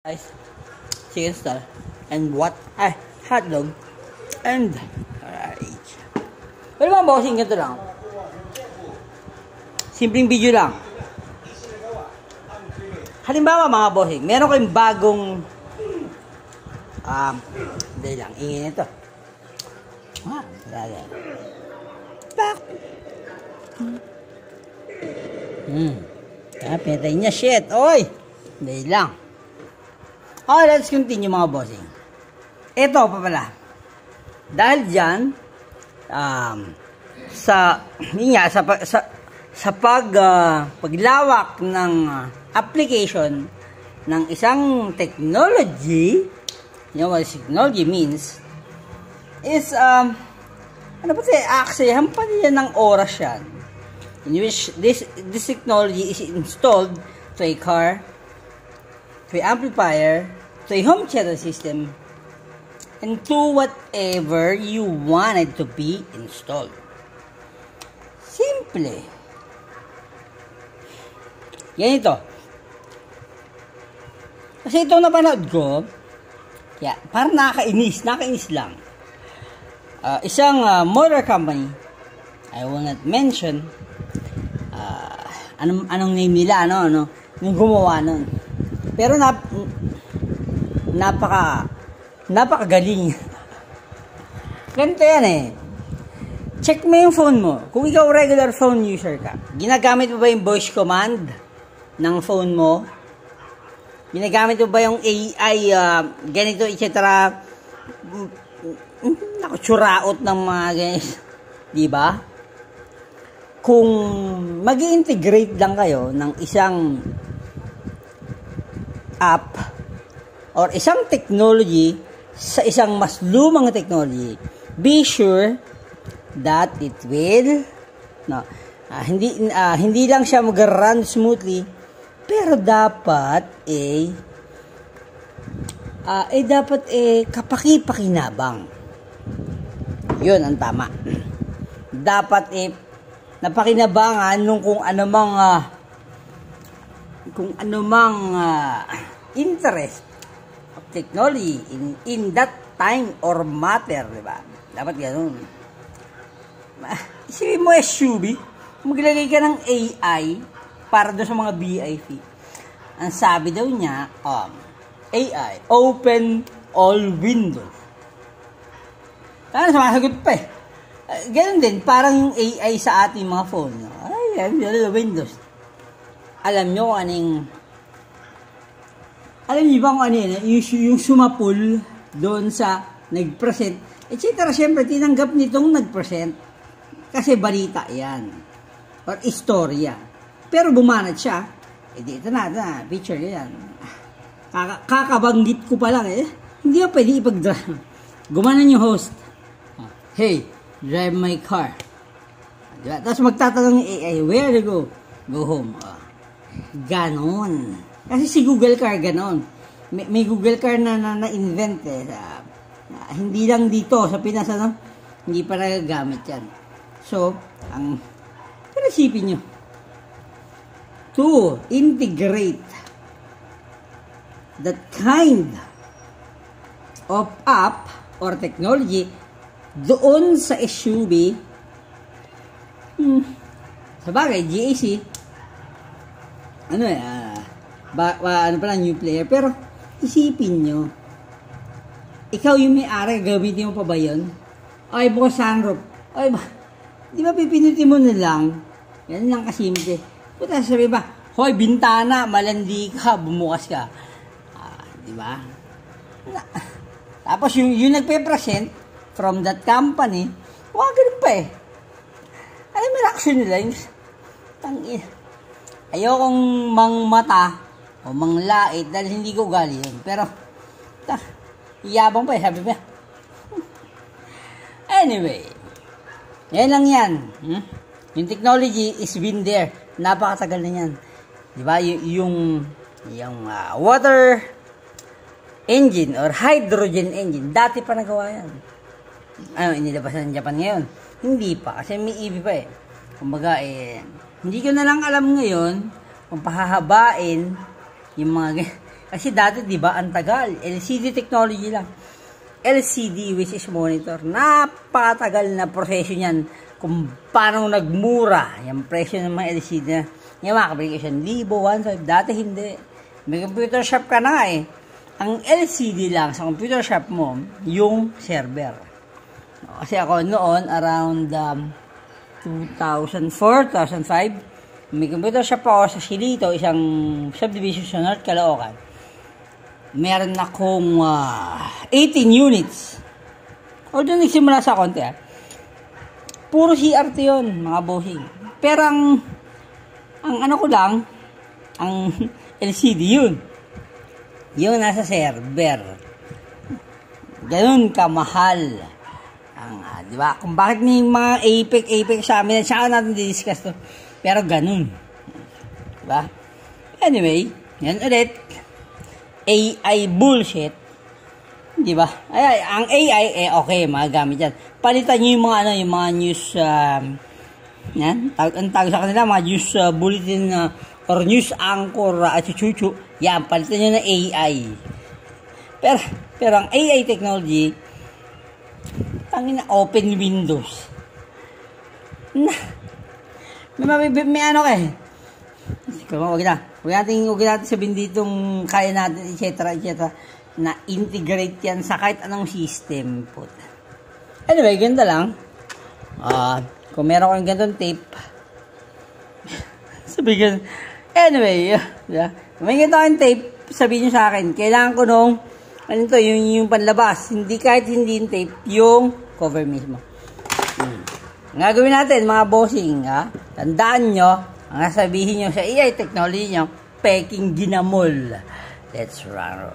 Guys, chicken stall and what? Hot dog and rice. Pero mga bossing, ganito lang. Simpleng video lang. Halimbawa mga bossing, meron kayong bagong hindi lang, ingin ito. Lala. Pak! Pinatay niya, shit, oy! Hindi lang. Okay, let's continue mga bossing. Ito pa pala. Dahil dyan, paglawak ng application ng isang technology, you know what technology means, is, aksayahan pa niya ng oras yan, in which this technology is installed to a car, to an amplifier, to a home theater system, and to whatever you wanted to be installed. Simple. Yan ito. Kasi itong napanood ko, parang nakakainis lang. Isang motor company, I will not mention, anong name nila, yung gumawa nun. Pero napakagaling. Ganito yan eh. Check mo yung phone mo. Kung ikaw regular phone user ka, ginagamit mo ba yung voice command ng phone mo? Ginagamit mo ba yung AI, ganito, etc. Tsuraot ng mga guys. Diba? Kung mag-integrate lang kayo ng isang app or isang technology sa isang mas lumang technology, be sure that it will hindi lang siya mag-run smoothly, pero dapat kapaki-pakinabang. Yun ang tama. Dapat napakinabangan nung kung anumang interest of technology in that time or matter, diba? Dapat ganun. Isipin mo SUV, maglagay ka ng AI para doon sa mga VIP. Ang sabi daw niya, AI, open all windows. Sana sumasagot pa eh. Ganun din, parang yung AI sa ating mga phone. Windows. Alam nyo kung ano yun, yung sumapul doon sa nag-present, etc. Siyempre, tinanggap nitong nag-present kasi balita yan or istorya. Pero bumanat siya, ito na, picture yan. Kakabanggit ko pa lang hindi pa pwede ipag-drive. Gumanan yung host. Hey, drive my car. Diba? Tapos magtatanong yung AI, where to go? Go home. Ganon. Kasi si Google Car ganon. May Google Car na na-invent hindi lang dito sa Pinas, hindi pa nagagamit yan. So, pero isipin nyo, to integrate that kind of app or technology doon sa SUV, sa bagay, GAC, new player, pero isipin nyo, ikaw yung may-ari, gamitin mo pa ba yun? Ay, bukas sunroof. Ay, di ba pipinutin mo na lang? Yan lang kasimple. Puta, sabi ba, hoy, bintana, malandi ka, bumukas ka. Di ba? Tapos yung nagpe-present from that company, ganun pa eh. Ano yung reaction nila? Ayokong mangmata o manglait dahil hindi ko ugali yun. Pero, iyabang pa sabi ba? Anyway, yan lang yan. Yung technology is been there. Napakatagal na yan. Diba? Yung water engine or hydrogen engine, dati pa nagawa yan. Inilabasan ng Japan ngayon? Hindi pa, kasi may EV pa eh. Kumbaga hindi ko na lang alam ngayon kung pahahabain yung mga Kasi dati, di ba, ang tagal. LCD technology lang. LCD, which is monitor. Napakatagal na proseso niyan kung paano nagmura yung presyo ng mga LCD na. Yung mga application, 1,000, 1,500. Dati hindi. May computer shop ka na eh. Ang LCD lang sa computer shop mo, yung server. Kasi ako noon, around 2004, 2005, may computer shop ako sa Silito, isang subdivision sa North Caloocan. Meron akong 18 units. Although nagsimula sa konti puro CRT yun, mga bossing. Pero ang ano ko lang, ang LCD yun. Yung nasa server. Ganun kamahal. Di ba? Kung bakit may mga APEC sa amin, saan natin di-discuss to. Pero ganun. Di ba? Anyway, yan ulit. AI bullshit. Di ba? Ang AI, okay, magagamit yan. Palitan nyo yung mga, yung mga news, yan, ang tawag sa kanila, mga news bulletin or news anchor at chuchu. Yan, palitan nyo ng AI. Pero ang AI technology, tangina open windows. May ano ka eh. Huwag natin sabihin ditong kaya natin, etc. na integrate yan sa kahit anong system. Anyway, ganda lang. Kung meron kang ganitong tape, sabihin, anyway, kung may ganito kang tape, sabihin nyo sa akin, kailangan ko nung, ano to, yung panlabas, kahit hindi yung tape, yung cover mismo. Ang gagawin natin, mga bossing, tandaan nyo, ang sabihin nyo sa AI technology nyo, peking ginamol. Let's run.